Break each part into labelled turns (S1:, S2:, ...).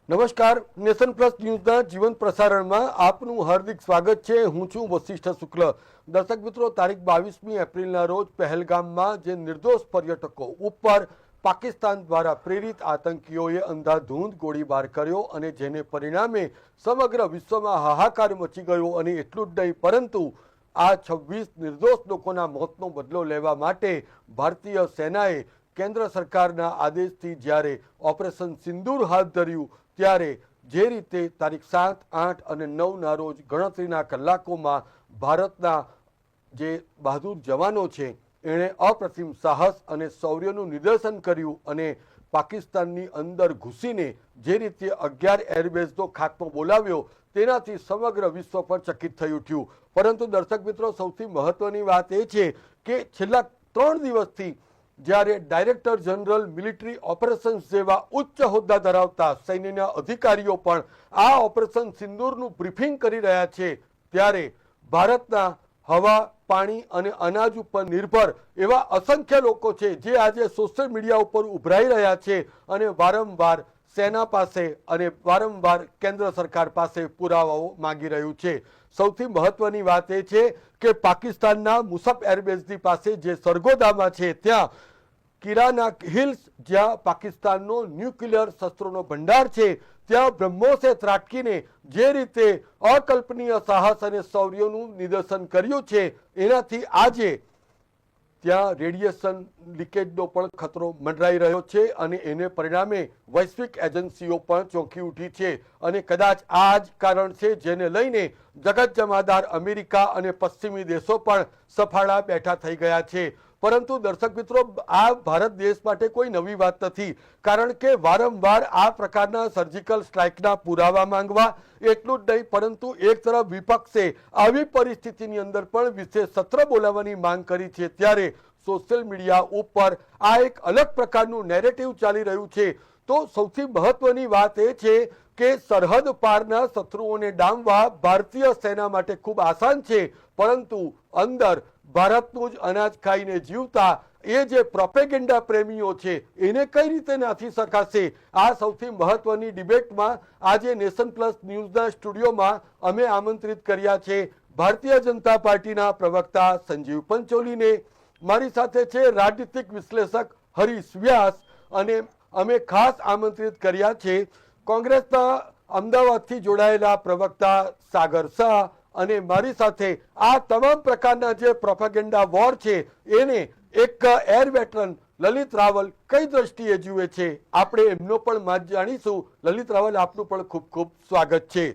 S1: નમસ્કાર, nation plus ન્યૂઝના જીવંત પ્રસારણમાં આપનું હાર્દિક સ્વાગત છે। હું છું વશિષ્ઠ શુક્લ। દર્શક મિત્રો, તારીખ 22મી એપ્રિલના રોજ પહેલગામમાં જે નિર્દોષ પર્યટકો ઉપર પાકિસ્તાન દ્વારા પ્રેરિત આતંકીઓએ અંધાધૂંધ ગોળીબાર કર્યો અને જેને પરિણામે સમગ્ર વિશ્વમાં હાહાકાર મચી ગયો। અને એટલું જ નહીં, પરંતુ આ 26 નિર્દોષ લોકોના મોતનો બદલો લેવા માટે ભારતીય સેનાએ કેન્દ્ર સરકારના આદેશથી જ્યારે ઓપરેશન સિંદૂર હાથ ધર્યું ત્યારે જે રીતે તારીખ 7, 8 અને 9ના રોજ ગણતરીના કલાકોમાં ભારતના જે બહાદુર જવાનો છે એણે અપ્રતિમ સાહસ અને શૌર્યનું નિદર્શન કર્યું અને પાકિસ્તાનની અંદર ઘૂસીને જે રીતે 11 એરબેઝનો ખાત્મો બોલાવ્યો તેનાથી સમગ્ર વિશ્વ પર ચકિત થઈ ઉઠ્યું। પરંતુ દર્શક મિત્રો, સૌથી મહત્વની વાત એ છે કે છેલ્લા 3 દિવસથી જ્યારે ડાયરેક્ટર જનરલ મિલિટરી ઓપરેશન્સ જેવા ઉચ્ચ હોદ્દા ધરાવતા સૈન્યના અધિકારીઓ પણ આ ઓપરેશન સિંદૂરનું બ્રીફિંગ કરી રહ્યા છે, ત્યારે ભારતના હવા, પાણી અને અનાજ ઉપર નિર્ભર એવા અસંખ્ય લોકો છે જે આજે સોશિયલ મીડિયા ઉપર ઉભરાઈ રહ્યા છે અને વારંવાર સેના પાસે અને વારંવાર કેન્દ્ર સરકાર પાસે પુરાવાઓ માંગી રહ્યું છે। સૌથી મહત્વની વાત એ છે કે પાકિસ્તાનના મુસફ એરબેઝની પાસે જે સરગોદામાં છે ત્યાં કિરાના હિલ્સ, જ્યાં પાકિસ્તાનનો ન્યુક્લિયર શસ્ત્રોનો ભંડાર છે, ત્યાં બ્રહ્મોસે ત્રાટકીને જે રીતે અકલ્પનીય સાહસ અને શૌર્યનું નિદર્શન કર્યું છે એનાથી આજે ત્યાં રેડિયેશન લીકેજનો પણ ખતરો મંડરાઈ રહ્યો છે અને એને પરિણામે વૈશ્વિક એજન્સીઓ પણ ચોંકી ઉઠી છે અને કદાચ આ જ કારણ છે જેને લઈને જગત જમાદાર અમેરિકા અને પશ્ચિમી દેશો પણ સફાળા બેઠા થઈ ગયા છે। પરંતુ દર્શક મિત્રો, આ ભારત દેશ માટે કોઈ નવી વાત નથી, કારણ કે વારંવાર આ પ્રકારના સર્જિકલ સ્ટ્રાઇકના પુરાવા માંગવા, એટલું જ નહીં પરંતુ એક તરફ વિપક્ષે આવી પરિસ્થિતિની અંદર પણ વિશેષ સત્ર બોલાવવાની માંગ કરી છે, ત્યારે સોશિયલ મીડિયા ઉપર આ એક અલગ પ્રકારનું નેરેટિવ ચાલી રહ્યું છે। તો સૌથી મહત્વની વાત એ છે કે સરહદ પારના શત્રુઓને ડામવા ભારતીય સેના માટે ખૂબ આસાન છે, પરંતુ અંદર ભારતનું જ અનાજ ખાઈને જીવતા એ જે પ્રોપેગેન્ડા પ્રેમીઓ છે એને કઈ રીતે નાથી શકાશે? આ સૌથી મહત્વની ડિબેટમાં આજે નેશન પ્લસ ન્યૂઝના સ્ટુડિયોમાં અમે આમંત્રિત કર્યા છે ભારતીય જનતા પાર્ટીના પ્રવક્તા સંજીવ પંચોલીને, મારી સાથે છે રાજનીતિક વિશ્લેષક હરીશ વ્યાસ અને અમે ખાસ આમંત્રિત કર્યા છે કોંગ્રેસના અમદાવાદથી જોડાયેલા પ્રવક્તા સાગર શાહ અને મારી સાથે આ તમામ પ્રકારના જે પ્રોપેગેન્ડા વોર છે એને એક એર વેટરન લલિત રાવલ કઈ દ્રષ્ટિએ જુએ છે, આપણે એમનો પણ મત જાણીશું। લલિત રાવલ, આપનું પણ ખૂબ ખૂબ સ્વાગત છે।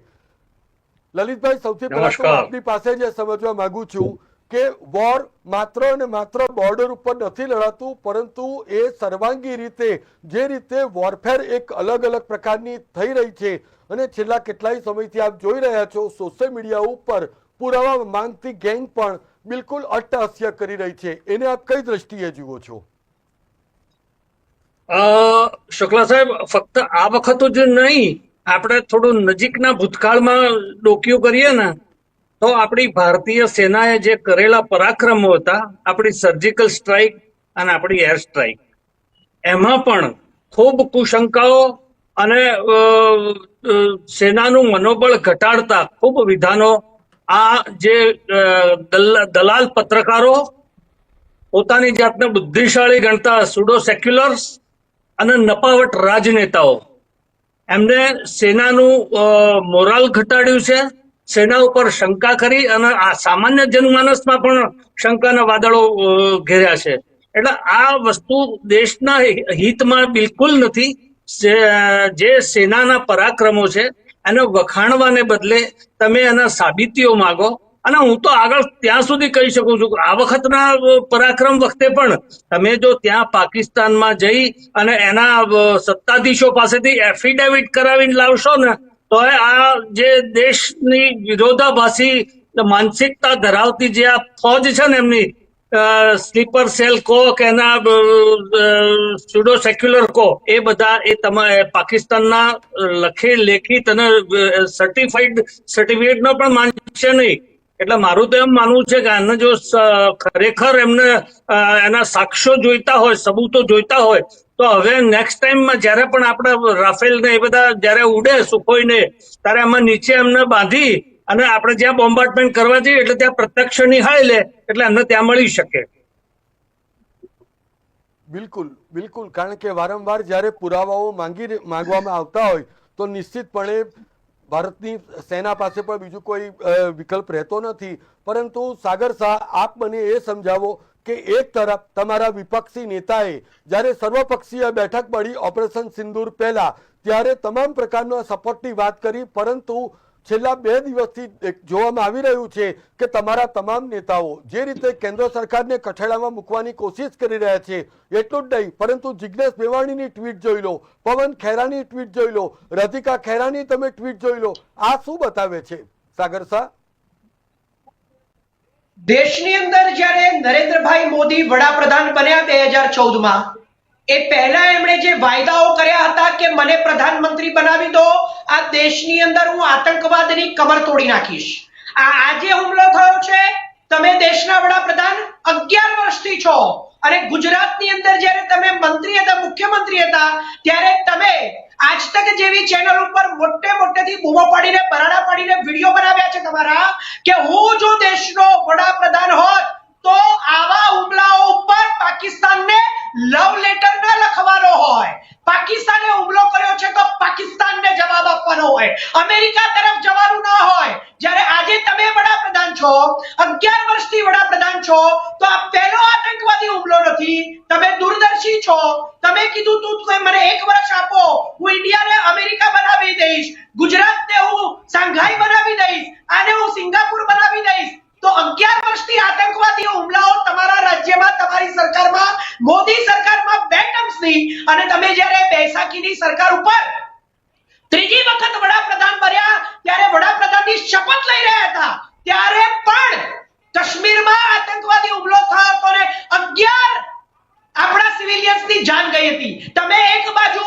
S1: લલિતભાઈ, સૌથી પહેલા તો આપની પાસે જે સમજવા માંગુ છું કે વોર માત્ર અને માત્ર બોર્ડર ઉપર નથી લડાતું, પરંતુ એ સર્વાંગી રીતે જે રીતે વોરફેર એક અલગ અલગ પ્રકારની થઈ રહી છે અને છેલ્લા કેટલાય સમયથી આપ જોઈ રહ્યા છો સોશિયલ મીડિયા ઉપર પુરાવા માંગતી ગેંગ પણ બિલકુલ અટ્ટહાસ્ય કરી રહી છે, એને આપ કઈ દ્રષ્ટિએ જુઓ છો?
S2: શુક્લા સાહેબ, ફક્ત આ વખત જ નહીં, આપણે થોડું નજીકના ભૂતકાળમાં ડોકિયું કરીએ ને તો આપણી ભારતીય સેનાએ જે કરેલા પરાક્રમો હતા, આપણી સર્જિકલ સ્ટ્રાઇક અને આપણી એર સ્ટ્રાઇક, એમાં પણ ખૂબ કુશંકાઓ અને સેનાનું મનોબળ ઘટાડતા ખૂબ વિધાનો આ જે દલાલ પત્રકારો, પોતાની જાતને બુદ્ધિશાળી ગણતા સુડો સેક્યુલર્સ અને નપાવટ રાજનેતાઓ, એમને સેનાનું મોરાલ ઘટાડ્યું છે, સેના ઉપર શંકા કરી અને આ સામાન્ય જનમાનસમાં પણ શંકાના વાદળો ઘેર્યા છે। એટલે આ વસ્તુ દેશના હિતમાં બિલકુલ નથી। જે સેનાના પરાક્રમો છે એને વખાણવાને બદલે તમે એના સાબિતીઓ માંગો, અને હું તો આગળ ત્યાં સુધી કહી શકું છું કે આ વખતના પરાક્રમ વખતે પણ તમે જો ત્યાં પાકિસ્તાનમાં જઈ અને એના સત્તાધીશો પાસેથી એફિડેવિટ કરાવીને લાવશો ને તો આ જે દેશની વિરોધાભાસી માનસિકતા ધરાવતી જે આ ફોજ છે ને એમની સ્લીપર સેલ કો કે એના સ્યુડો સેક્યુલર કો, એ બધા એ તમારે પાકિસ્તાનના લેખિત અને સર્ટિફાઈડ સર્ટિફિકેટનો પણ માનશે નહીં। એટલે મારું તો એમ માનવું છે કે આને જો ખરેખર એમને એના સાક્ષ્યો જોઈતા હોય, સબૂતો જોઈતા હોય, તો તો હવે નેક્સ્ટ ટાઈમમાં જ્યારે પણ આપણે રાફેલ ને એ બધા જ્યારે ઉડે સુખોઈ ને ત્યારે એમાં નીચે એમને બાંધી અને આપણે જ્યાં બોમ્બાર્ડમેન્ટ કરવા જઈએ એટલે ત્યાં પ્રત્યક્ષ નિહાળી લે એટલે એમને ત્યાં મળી શકે.
S1: બિલકુલ બિલકુલ, કારણ કે વારંવાર જ્યારે પુરાવાઓ માંગવામાં આવતા હોય તો નિશ્ચિતપણે ભારતની સેના પાસે પણ બીજું કોઈ વિકલ્પ રહેતો નથી. પરંતુ સાગર શાહ, આપ મને એ સમજાવો કે એક તરફ તમારા વિપક્ષી નેતાએ જ્યારે સર્વપક્ષીય બેઠક મળી ઓપરેશન સિંદૂર પહેલા ત્યારે તમામ પ્રકારના સપોર્ટની વાત કરી, પરંતુ છેલ્લા 2 દિવસથી જોવામાં આવી રહ્યું છે કે તમારા તમામ નેતાઓ જે રીતે કેન્દ્ર સરકારને કઠેડામાં મૂકવાની કોશિશ કરી રહ્યા છે, એટલું જ નહીં પરંતુ જિગ્નેશ મેવાણીની ટ્વીટ જોઈ લો, પવન ખેરાની ટ્વીટ જોઈ લો, રાધિકા ખેરાની તમે ટ્વીટ જોઈ લો, આ શું બતાવે છે સાગર શાહ?
S3: દેશની અંદર જ્યારે નરેન્દ્રભાઈ મોદી વડાપ્રધાન બન્યા 2014માં, એ પહેલા એમણે જે વાયદાઓ કર્યા હતા કે મને પ્રધાનમંત્રી બનાવી દો, આ દેશની અંદર હું આતંકવાદની કમર તોડી નાખીશ. આજે હુમલો થયો છે, તમે દેશના વડાપ્રધાન 11 વર્ષથી છો અને ગુજરાતની અંદર જ્યારે તમે મંત્રી હતા, મુખ્યમંત્રી હતા, ત્યારે તમે આજ તક જેવી ચેનલ ઉપર મોટેથી બૂમો પાડીને બરાડા પાડીને વિડીયો બનાવ્યા છે તમારા કે હું જો દેશનો વડાપ્રધાન હોત તો આવા હુમલાઓ ઉપર પાકિસ્તાનને લવ લેટર ન લખવાનો હોય, પાકિસ્તાને હુમલો કર્યો છે તો પાકિસ્તાનને જવાબ આપવાનો હોય, અમેરિકા તરફ જવાનું ન હોય. જ્યારે આજે તમે વડાપ્રધાન છો, 11 વર્ષથી વડાપ્રધાન છો, તો આ પહેલો આતંકવાદી હુમલો નથી. તમે દૂરદર્શી છો, તમે કીધું તું મને 1 વર્ષ આપો, હું ઇન્ડિયાને અમેરિકા બનાવી દઈશ, ગુજરાતને હું શાંઘાઈ બનાવી દઈશ, આને હું સિંગાપુર બનાવી દઈશ. તો 11 વર્ષથી આતંકવાદી હુમલાઓ તમારા રાજ્યમાં, તમારી સરકારમાં, મોદી સરકારમાં 2 ટર્મ્સની, અને તમે જ્યારે બેસાખીની સરકાર ઉપર ત્રીજી વખત વડાપ્રધાન બન્યા ત્યારે વડાપ્રધાનની શપથ લઈ રહ્યા હતા, ત્યારે પણ કાશ્મીરમાં આતંકવાદી હુમલો થયો હતો ને 11 આપણા સિવિલિયન્સની જાન ગઈ હતી. તમે એક બાજુ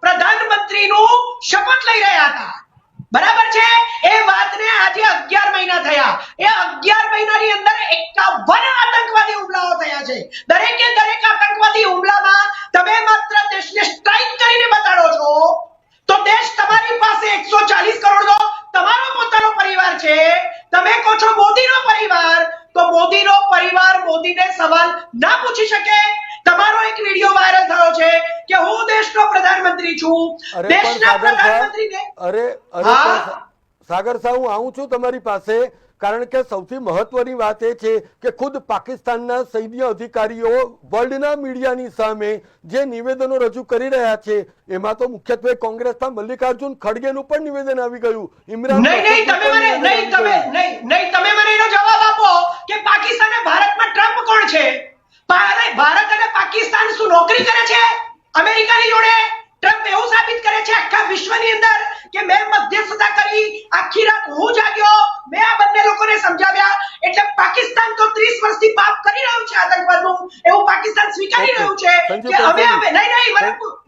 S3: પ્રધાનમંત્રીનું શપથ લઈ રહ્યા હતા, બરાબર છે? એ વાતને આજે 11 મહિના થયા, એ 11 મહિનાની અંદર 51 આતંકવાદી હુમલાઓ થયા છે. દરેકે દરેક આતંકવાદી હુમલામાં તમે માત્ર દેશને સ્ટ્રાઇક કરીને બતાડો છો, તો દેશ તમારી પાસે 140 કરોડનો તમારો પોતાનો પરિવાર છે, તમે કહો છો મોદીનો પરિવાર, તો મોદીનો પરિવાર મોદીને સવાલ ના પૂછી શકે. તમારો એક વિડિયો વાયરલ થયો છે કે હું દેશનો પ્રધાનમંત્રી છું, દેશના પ્રધાનમંત્રીને
S1: સાગર શાહ, હું આવું છું તમારી પાસે, કારણ કે સૌથી મહત્વની વાત એ છે કે ખુદ પાકિસ્તાનના સૈન્ય અધિકારીઓ વર્લ્ડના મીડિયાની સામે જે નિવેદનો રજૂ કરી રહ્યા છે, એમાં તો મુખ્યત્વે કોંગ્રેસના મલ્લિકાર્જુન ખડગેનું પણ નિવેદન આવી ગયું. ઇમરાન
S3: તમે મને એનો જવાબ આપો કે પાકિસ્તાન ભારતમાં ટ્રમ્પ કોણ છે? ભારત અને પાકિસ્તાન શું નોકરી કરે છે અમેરિકાની જોડે? ટ્રમ્પ એવું સાબિત કરે છે આખા વિશ્વની અંદર કે મેં મધ્યસ્થતા કરી, આખી રાત હું જાગ્યો, મેં આ બંને લોકોને સમજાવ્યા. એટલે પાકિસ્તાન તો 30 વર્ષથી પાપ કરી રહ્યું છે આતંકવાદનું, એવું પાકિસ્તાન સ્વીકારી રહ્યું છે કે અમે નહીં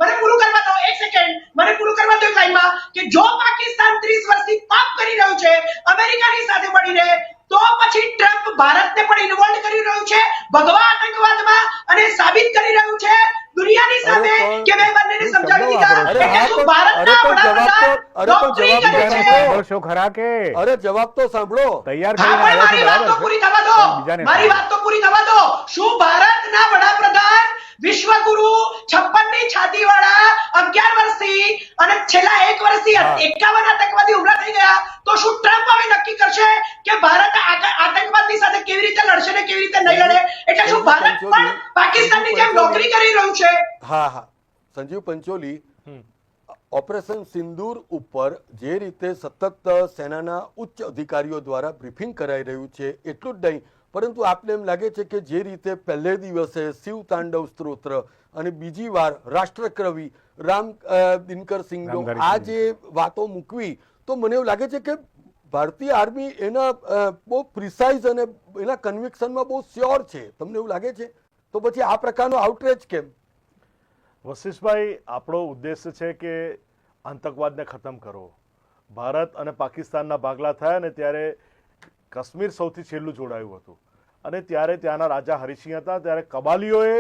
S3: મને પૂરું કરવા દો, 1 સેકન્ડ મને પૂરું કરવા દો લાઈનમાં, કે જો પાકિસ્તાન 30 વર્ષથી પાપ કરી રહ્યું છે અમેરિકાની સાથે મળીને, તો પછી ટ્રમ્પ ભારતને પણ ઇન્વોલ્વ કરી રહ્યું છે ભગવા આતંકવાદમાં અને સાબિત કરી રહ્યું છે દુનિયાની સામે કે મેં બંનેને સમજાવી દીધા. એટલે શું ભારતના વડાપ્રધાન નોકરી કરે છે?
S4: શો ખરા કે
S1: અરે જવાબ તો સાંભળો,
S4: તૈયાર
S3: મારી વાત તો પૂરી થવા દો, મારી વાત તો પૂરી થવા દો. શું ભારતના વડાપ્રધાન વિશ્વગુરુ 56 ની છાતી વાળા 11 વર્ષથી અને છેલ્લા 1 વર્ષથી 51 આતંકવાદી હુમલા થઈ ગયા, તો શું ટ્રમ્પ હવે નક્કી કરશે કે ભારત આતંકવાદની સાથે કેવી રીતે લડશે ને કેવી રીતે નહીં લડે? એટલે શું ભારત પણ પાકિસ્તાનની જેમ નોકરી કરી રહ્યું છે?
S1: હા, સંજીવ પંચોલી, ઓપરેશન સિંદૂર ઉપર જે રીતે સતત સેનાના ઉચ્ચ અધિકારીઓ દ્વારા બ્રીફિંગ કરાઈ રહ્યું છે, એટલું જ નહીં પરંતુ આપને એમ લાગે છે કે જે રીતે પહેલે દિવસે શિવ તાંડવ સ્તોત્ર અને બીજી વાર રાષ્ટ્રકવિ રામ દિનકર સિંહનો આ જે વાતો મૂકવી, તો મને એવું લાગે છે કે ભારતીય આર્મી એના બહુ પ્રિસાઇઝ અને એના કન્વિક્શનમાં બહુ શ્યોર છે. તમને એવું લાગે છે? તો પછી આ પ્રકારનો આઉટરેચ કેમ?
S4: વશિષ્ઠભાઈ, આપણો ઉદ્દેશ્ય છે કે આતંકવાદને ખતમ કરવો. ભારત અને પાકિસ્તાનના ભાગલા થયા ને ત્યારે કાશ્મીર સૌથી છેલ્લું જોડાયું હતું, અને ત્યારે ત્યાંના રાજા હરિસિંહ હતા, ત્યારે કબાલીઓએ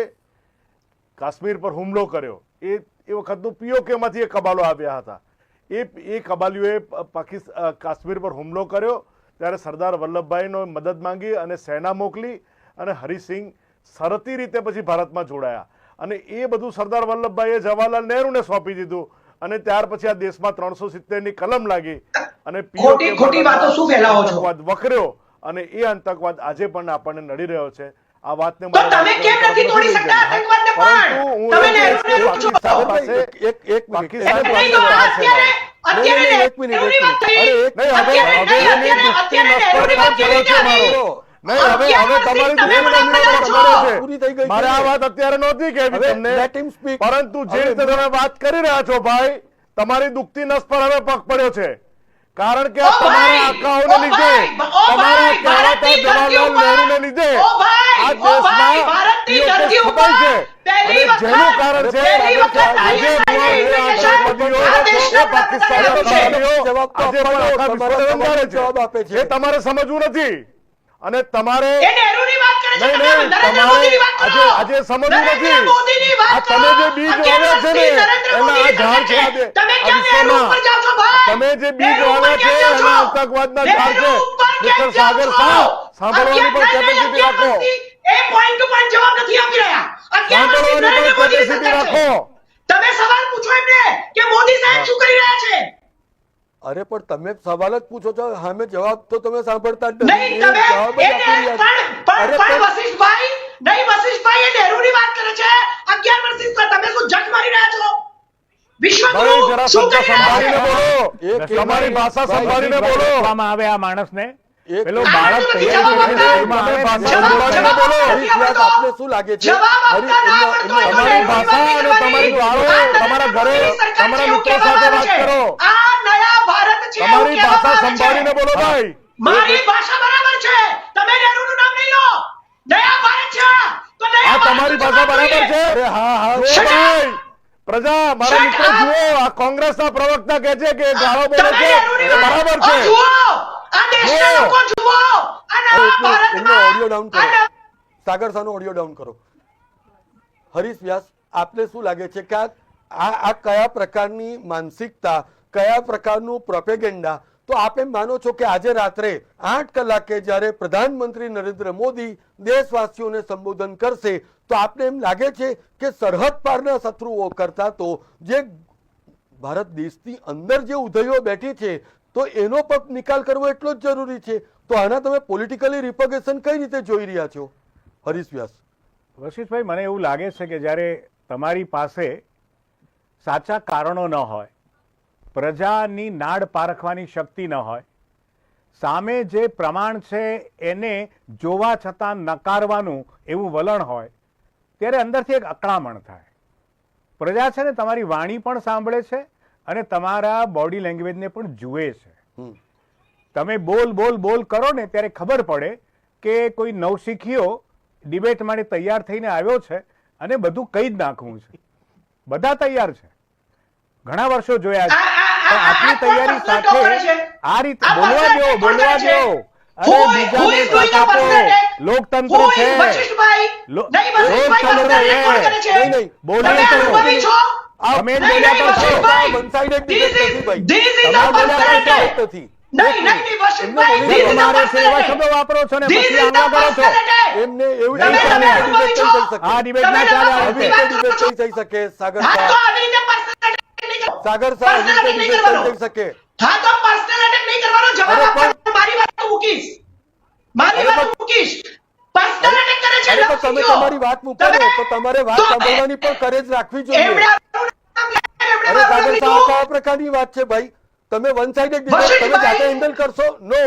S4: કાશ્મીર પર હુમલો કર્યો, એ વખતનું પીઓકેમાંથી એ કબાલો આવ્યા હતા. એ કબાલીઓએ કાશ્મીર પર હુમલો કર્યો ત્યારે સરદાર વલ્લભભાઈનો મદદ માંગી અને સેના મોકલી અને હરિસિંહ શરતી રીતે પછી ભારતમાં જોડાયા અને એ બધું સરદાર વલ્લભભાઈએ જવાહરલાલ નહેરુને સોંપી દીધું અને ત્યાર પછી આ દેશમાં 370ની કલમ લાગી અને
S3: ખોટી વાતો શું ફેલાવો છો?
S4: આતંકવાદ વકર્યો અને એ આતંકવાદ આજે પણ આપણને નડી રહ્યો છે. આ વાતને
S3: તો તમે કેમ નથી તોડી શકતા આતંકવાદને પણ? તમે નહેરુને પૂછો.
S4: મારે આ વાત અત્યારે નહોતી કહેવી તમને, પરંતુ જે રીતે તમે વાત કરી રહ્યા છો ભાઈ, તમારી દુખતી નસ પર હવે પગ પડ્યો છે. કારણ કે તમારા આકાઓને લીધે, તમારા કહેવાતા જવાહરલાલ નહેરુને લીધે આ દેશમાં પીઓકે છપાય છે અને જેનું કારણ છે આજે એ તમારે સમજવું નથી અને તમારે આજે સમજવું નથી. આ તમે જે બીજ વાવ્યા છે ને એના આ ઝાડ છે, તમે જે બીજ વાવ્યા છે એના આતંકવાદના ઝાડ છે. મિસ્ટર સાગર શાહ, સાંભળવાની પણ કેપેસિટી રાખો, સાંભળવાની પણ કેપેસિટી રાખો.
S3: તમે સવાલ પૂછો એમને કે મોદી સાહેબ શું કરી રહ્યા છે?
S1: અરે પણ તમે સવાલ જ પૂછો છો, સામે જવાબ તો તમે સાંભળતા જ
S3: નહીં.
S1: નથી.
S3: તમે
S1: જવાબ જ આપી રહ્યા છો. અરે પણ
S3: વશિષ્ઠભાઈ એ નહેરુની વાત કરે છે. 11 વર્ષથી તમે શું જટ મારી રહ્યા છો? વિશ્વગુરુ
S4: ભાઈ જરા
S3: શું
S4: શબ્દ
S3: કરી રહ્યા
S4: સંભાળીને
S3: છે?
S4: બોલો, તમારી ભાષા સંભાળીને બોલો.
S5: કરવામાં આવે આ માણસને
S1: એક
S5: પેલો
S3: આ
S5: બાળક
S3: નથી
S5: તૈયારી
S3: જવાબ
S5: કરીને
S3: આપતા.
S5: સ્કૂલમાં આવે
S4: તમે
S5: છે.
S4: ભાષા સંભાળીને બોલો.
S1: હરીશ વ્યાસ, આપને શું લાગે છે?
S3: જવાબ
S1: હરીશ,
S3: આપતા ના
S1: એમનો-
S3: આવડતો
S1: એમનો-
S3: હોય તો
S4: તમારી ભાષા અને તમારી વાળો, તમારા ઘરે તમારા મિત્રો સાથે વાત કરો.
S3: આ નયા ભારત છે એવું
S4: તમારી ભાષા
S3: કહેવામાં આવે છે.
S4: સંભાળીને બોલો ભાઈ.
S3: મારી ભાષા બરાબર છે, તમે નહેરુનું નામ નહીં લો. નયા ભારત છે તો નયા
S4: આ તમારી ભાષા બરાબર છે?
S1: અરે હા હા
S4: જુઓ
S3: Shut up!
S4: ભાઈ, પ્રજા, મારા
S3: Shut
S4: મિત્રો
S3: up!
S4: જુઓ, આ કોંગ્રેસના પ્રવક્તા કહે છે કે ગાળો બોલે
S3: તમે
S4: છે
S3: નહેરુની
S4: એ
S3: વાત
S4: બરાબર છે.
S3: જુઓ. આ દેશના
S4: જુઓ.
S3: લોકો જુઓ. આ નવા
S1: એમનો
S3: ભારતમાં
S1: ઓડિયો ડાઉન કરો.
S3: આ નવા-
S1: સાગર શાહનો ઓડિયો ડાઉન કરો. હરીશ વ્યાસ, આપને શું લાગે છે કે આ કયા પ્રકારની માનસિકતા, કયા પ્રકારનું પ્રોપેગેન્ડા? તો આપ એમ માનો છો કે આજે રાત્રે 8 કલાકે જ્યારે પ્રધાનમંત્રી નરેન્દ્ર મોદી દેશવાસીઓને સંબોધન કરશે તો આપને એમ લાગે છે કે સરહદ પારના શત્રુઓ કરતા તો જે ભારત દેશની અંદર જે ઉધઈઓ બેઠી છે તો એનો પણ નિકાલ કરવો એટલો જ જરૂરી છે. તો આના તમે પોલિટિકલી રિપોર્ટેશન કઈ રીતે જોઈ રહ્યા છો હરીશ વ્યાસ?
S5: વશિષ્ઠભાઈ, મને એવું લાગે છે કે જ્યારે તમારી પાસે સાચા કારણો ન હોય, પ્રજાની નાડ પારખવાની શક્તિ ન હોય, સામે જે પ્રમાણ છે એને જોવા છતાં નકારવાનું એવું વલણ હોય, ત્યારે અંદરથી એક અકળામણ થાય. પ્રજા છે ને તમારી વાણી પણ સાંભળે છે અને તમારા બોડી લેંગ્વેજને પણ જુએ છે. તમે બોલ બોલ બોલ કરો ને ત્યારે ખબર પડે કે કોઈ નવશીખીઓ ડિબેટ માટે તૈયાર થઈને આવ્યો છે અને બધું કહી જ નાખવું છે. બધા તૈયાર છે, ઘણા વર્ષો જોયા છે, પણ આટલી તૈયારી સાથે આ રીતે બોલવા દો, બોલવા દો. અરે બીજાને તક આપો. લોકતંત્ર છે, લોકતંત્ર છે.
S1: નહીં
S5: બોલીએ તો તમે જ બોલ્યા કરશો.
S1: વન સાઇડેડ ડિબેટ નથી ભાઈ.
S3: This is
S1: તમે
S3: not
S1: બોલ્યા
S3: personal
S1: કરશો
S3: attack.
S1: નથી.
S3: નહીં,
S1: એમને
S3: વશિષ્ઠભાઈ,
S1: બોલી
S3: this is not
S5: તમારે છે એવા
S3: personal
S5: શબ્દો
S3: attack.
S5: વાપરો છો ને
S3: This
S5: પછી
S3: is
S5: આંગળા
S3: not
S5: કરો છો.
S3: personal attack.
S1: એમને એવું
S3: તમે
S1: એવું
S3: તમે
S1: ચાલે.
S3: બોલી છો.
S5: આ ડિબેટ ના ચાલે આ
S3: તમે
S5: રીતે.
S1: ડિબેટ થઈ શકે સાગર
S3: હા, તો
S1: શાહ.
S3: આવી રીતે personal attack નહીં કરો.
S1: સાગર શાહ
S3: Personal attack નહીં
S1: ડિબેટ
S3: કરવાનો.
S1: થઈ શકે.
S3: હા, તો personal attack નહીં કરવાનો. જવાબ
S1: અરે
S3: આપવાનો.
S1: પણ-
S3: મારી વાત મૂકીશ. મારી
S1: અરે
S3: વાત
S1: પણ-
S3: મૂકીશ. Personal attack કરે છે
S1: અરે તો તમે
S3: લક્ષ્મીઓ.
S1: તમારી વાત મૂકો ને,
S3: તમે-
S1: તો તમારે વાત
S3: તો-
S1: સાંભળવાની પણ કરેજ રાખવી
S3: એમણે
S1: જોઈએ.
S3: આપણું નામ લીધું, એમણે
S1: અરે
S3: મારું
S1: સાગર
S3: નામ
S1: શાહ,
S3: લીધું.
S1: કયા પ્રકારની વાત છે ભાઈ? તમે વન સાઇડેડ ડિબેટ તમે
S3: વશિષ્ઠભાઈ!
S1: જાતે હેન્ડલ કરશો? નો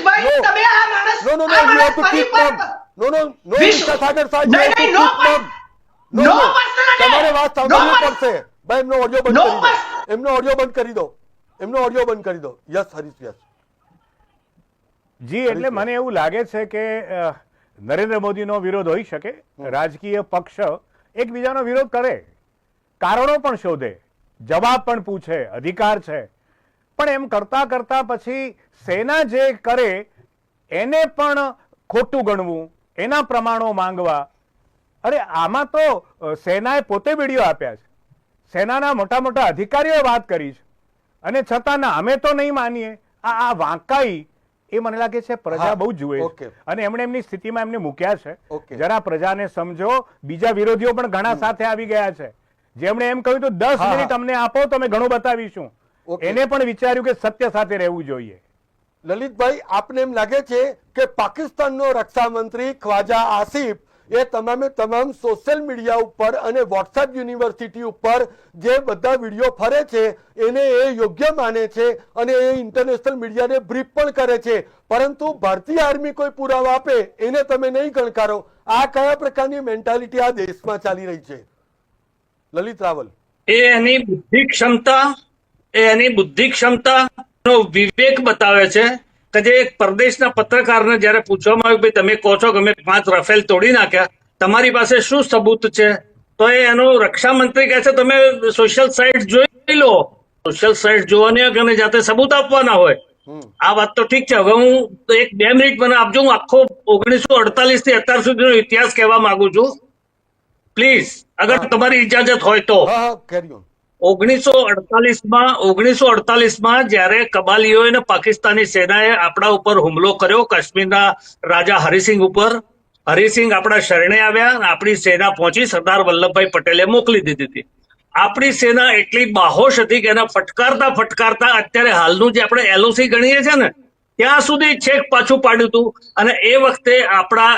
S3: ભાઈ,
S1: No.
S3: તમે આ માણસ-
S1: No, no, no,
S3: આ
S1: you have
S3: માણસ
S1: to
S3: મારી
S1: keep
S3: પર-
S1: mum. No, no, no,
S3: વિશ્વ-
S1: Mr. Sagar Shah, you
S3: નહીં,
S1: have to
S3: નહીં, no
S1: keep mum. No,
S3: no
S1: no.
S3: personal attack.
S1: તમારે વાત
S3: No
S1: સાંભળવી
S3: personal-
S1: પડશે. ભાઈ, એમનો ઓડિયો બંધ
S3: No
S1: કરી દો.
S3: personal-
S1: એમનો ઓડિયો બંધ કરી દો. એમનો ઓડિયો બંધ કરી દો. Yes Harish, yes.
S5: જી, એટલે મને એવું લાગે છે કે નરેન્દ્ર મોદીનો વિરોધ હોઈ શકે. રાજકીય પક્ષ એકબીજાનો વિરોધ કરે, કારણો પણ શોધે, જવાબ પણ પૂછે, અધિકાર છે. પણ એમ કરતા કરતા પછી સેના જે કરે એને પણ ખોટું ગણવું, એના પ્રમાણો માંગવા, અરે આમાં તો સેનાએ પોતે વિડીયો આપ્યા છે, સેનાના મોટા મોટા અધિકારીઓએ વાત કરી છે, અને છતાં ના અમે તો નહીં માનીએ. આ વાંકાઈ એ મને લાગે છે પ્રજા
S1: હા,
S5: બહુ જુએ
S1: ઓકે.
S5: છે, અને એમણે એમની સ્થિતિમાં એમને મૂક્યા છે.
S1: ઓકે.
S5: જરા પ્રજાને સમજો. બીજા વિરોધીઓ પણ ઘણા સાથે આવી ગયા છે, જેમણે એમ કહ્યું તો 10
S1: હા,
S5: મિનિટ અમને આપો તો અમે ઘણું બતાવીશું.
S1: ઓકે.
S5: એને પણ વિચાર્યું કે સત્ય સાથે રહેવું જોઈએ.
S1: લલિતભાઈ, આપને એમ લાગે છે કે પાકિસ્તાનનો રક્ષા મંત્રી ખ્વાજા આસિફ એ તમામે તમામ સોશિયલ મીડિયા ઉપર અને વોટ્સએપ યુનિવર્સિટી ઉપર જે બધા વિડીયો ફરે છે એને એ યોગ્ય માને છે અને એ ઇન્ટરનેશનલ મીડિયાને બ્રીફ પણ કરે છે, પરંતુ ભારતીય આર્મી કોઈ પુરાવા આપે એને તમે નહીં ગણકારો? આ કયા પ્રકારની મેન્ટાલિટી આ દેશમાં ચાલી રહી છે? લલિત રાવલ.
S2: એની બુદ્ધિ ક્ષમતાનો વિવેક બતાવે છે કે જે એક પરદેશના પત્રકારને જયારે પૂછવામાં આવ્યું ભાઈ તમે કહો છો કે અમે 5 રાફેલ તોડી નાખ્યા, તમારી પાસે શું સબૂત છે? તો એનો રક્ષા મંત્રી કહે છે તમે સોશિયલ સાઇટ જોઈ લો. સોશિયલ સાઇટ જોવાની હોય કે જાતે સબૂત આપવાના હોય? આ વાત તો ઠીક છે. હવે હું 1-2 મિનિટ મને આપજો, હું આખો 1948 થી અત્યાર સુધીનો ઇતિહાસ કહેવા માંગુ છું પ્લીઝ, અગર તમારી ઇજાજત હોય તો.
S1: હા હા, કેરી ઓન.
S2: 1948માં જ્યારે કબાલીઓએ અને પાકિસ્તાની સેનાએ આપણા ઉપર હુમલો કર્યો કાશ્મીરના રાજા હરિસિંહ ઉપર, હરિસિંહ આપણા શરણે આવ્યા અને આપણી સેના પહોંચી સરદાર વલ્લભભાઈ પટેલે મોકલી દીધી હતી. આપણી સેના એટલી બાહોશ હતી કે એના ફટકારતા અત્યારે હાલનું જે આપણે એલઓસી ગણીએ છીએ ને ત્યાં સુધી છેક પાછું પાડ્યું હતું. અને એ વખતે આપણા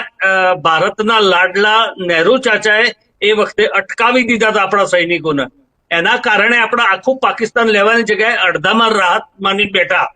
S2: ભારતના લાડલા નહેરુ ચાચાએ એ વખતે અટકાવી દીધા હતા આપણા સૈનિકોને. એના કારણે આપણે આખું પાકિસ્તાન લેવાની જગ્યાએ અડધામાં રાહત માની બેઠા.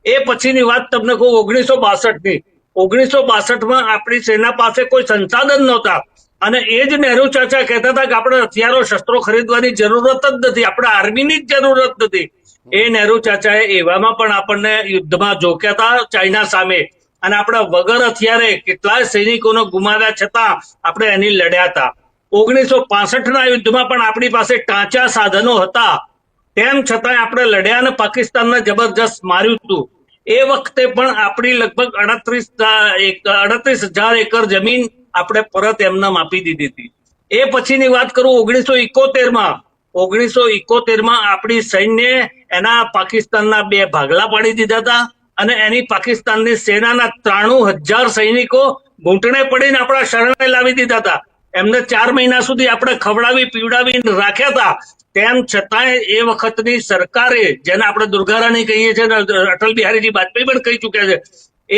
S2: એ પછીની વાત તમને કહું 1962ની. 1962માં આપણી સેના પાસે કોઈ સંસાધન નહોતા અને એ જ નહેરુ ચાચા કહેતા હતા કે આપણે હથિયારો શસ્ત્રો ખરીદવાની જરૂરત જ નથી, આપણે આર્મીની જ જરૂરત નથી. એ નહેરુ ચાચાએ એવામાં પણ આપણને યુદ્ધમાં જોક્યા હતા ચાઇના સામે, અને આપણે વગર હથિયારે કેટલાય સૈનિકોને ગુમાવ્યા છતાં આપણે એની લડ્યા હતા. 1965ના યુદ્ધમાં પણ આપણી પાસે ટાંચા સાધનો હતા, તેમ છતાં આપણે લડ્યા અને પાકિસ્તાનને જબરજસ્ત માર્યું હતું. એ વખતે પણ આપણી લગભગ 38,000 એકર જમીન આપણે પરત એમને આપી દીધી હતી. એ પછીની વાત કરું 1971માં આપણી સૈન્ય એના પાકિસ્તાનના 2 ભાગલા પાડી દીધા હતા અને એની પાકિસ્તાનની સેનાના 93,000 સૈનિકો ઘૂંટણે પડીને આપણા શરણે લાવી દીધા હતા. એમને 4 મહિના સુધી આપણે ખવડાવી પીવડાવી રાખ્યા હતા. તેમ છતાંય એ વખતની સરકારે, જેને આપણે દુર્ગારાણી કહીએ છીએ, અટલ બિહારીજી વાજપેયી પણ કહી ચુક્યા છે, એ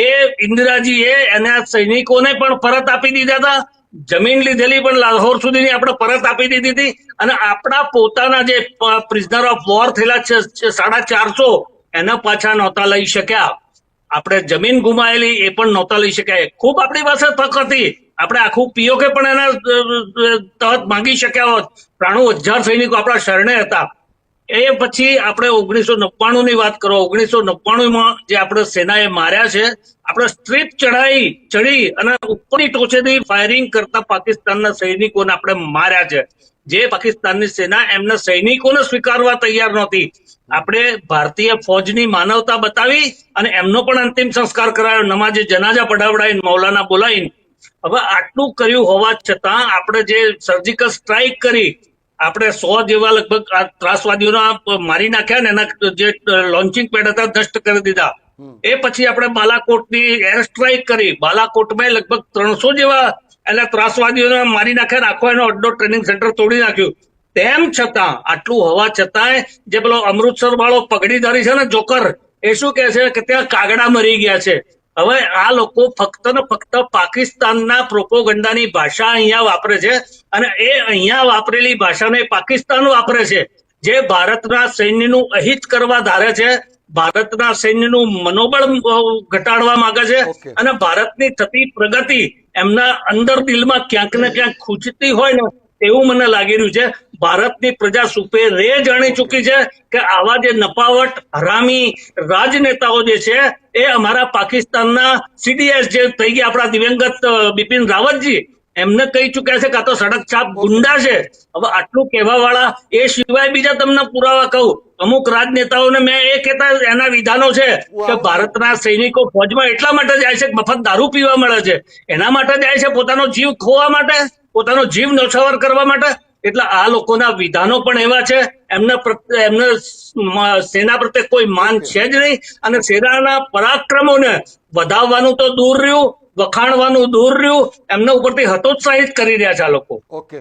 S2: ઇન્દિરાજીએ એના સૈનિકોને પણ પરત આપી દીધા હતા. જમીન લીધેલી પણ લાહોર સુધીની આપણે પરત આપી દીધી હતી. અને આપણા પોતાના જે પ્રિઝનર ઓફ વોર થયેલા છે 450 એના પાછા નહોતા લઈ શક્યા. આપણે જમીન ગુમાયેલી એ પણ નહોતા લઈ શક્યા. ખૂબ આપણી પાસે તક હતી, આપણે આખું પીઓકે પણ એના તહત માંગી શક્યા હોત. 93,000 સૈનિકો આપણા શરણે હતા. એ પછી આપણે 1999ની વાત કરો. 1999માં જે આપણે સેનાએ માર્યા છે, આપણે સ્ટ્રીપ ચડી અને ઉપરની ટોચેથી ફાયરિંગ કરતા પાકિસ્તાનના સૈનિકોને આપણે માર્યા છે. જે પાકિસ્તાનની સેના એમના સૈનિકોને સ્વીકારવા તૈયાર નહોતી. આપણે ભારતીય ફોજની માનવતા બતાવી અને એમનો પણ અંતિમ સંસ્કાર કરાયો, નમાજે જનાજા પઢાવડાવીને, મૌલાના બોલાવીને. હવે આટલું કર્યું હોવા છતાં આપણે જે સર્જિકલ સ્ટ્રાઇક કરી, આપણે 100 જેવા લગભગ ત્રાસવાદીઓના મારી નાખ્યા ને એના જે લોન્ચિંગ પેડ હતા નષ્ટ કરી દીધા. એ પછી આપણે બાલાકોટની એર સ્ટ્રાઇક કરી, બાલાકોટમાં લગભગ 300 જેવા એટલે ત્રાસવાદીઓને મારી નાખ્યા, આખો એનો અડ્ડો ટ્રેનિંગ સેન્ટર તોડી નાખ્યું. તેમ છતાં આટલું હોવા છતાંય જે પેલો અમૃતસર વાળો પગડીધારી છે ને જોકર, એ શું કહે છે કે ત્યાં કાગડા મરી ગયા છે. હવે આ લોકો ફક્ત ને ફક્ત પાકિસ્તાનના પ્રોપોગંડાની ભાષા અહીંયા વાપરે છે અને એ અહીંયા વાપરેલી ભાષાને પાકિસ્તાન વાપરે છે. જે ભારતના સૈન્યનું અહિત કરવા ધારે છે, ભારતના સૈન્યનું મનોબળ ઘટાડવા માંગે છે અને ભારતની થતી પ્રગતિ એમના અંદર દિલમાં ક્યાંક ને ક્યાંક ખૂંચતી હોય ને એવું મને લાગી રહ્યું છે. ભારતની પ્રજા સુપેરે જાણી ચૂકી છે કે આવા જે નપાવટ હરામી રાજનેતાઓ જે છે એ અમારા પાકિસ્તાનના સીડીએસ જે થઈ ગયા આપણા દિવંગત બિપિન રાવતજી, એમને કહી ચુક્યા છે કે આ તો સડક છાપ ગુંડા છે. હવે આટલું કહેવા વાળા એ સિવાય બીજા તમને પુરાવા કહું. અમુક રાજનેતાઓને મેં એ કહેતા એના વિધાનો છે કે ભારતના સૈનિકો ફોજમાં એટલા માટે જાય છે કે મફત દારૂ પીવા મળે છે, એના માટે જાય છે પોતાનો જીવ ખોવા માટે. પોતાનો જીવ ન્યોછાવર કરવા માટે. એટલે આ લોકોના વિધાનો પણ એવા છે, એમને સેના પ્રત્યે કોઈ માન છે જ નહીં, અને સેનાના પરાક્રમોને વધાવવાનું તો દૂર રહ્યું, વખાણવાનું દૂર રહ્યું, એમના ઉપરથી હતોત્સાહિત કરી રહ્યા છે આ લોકો.
S1: ઓકે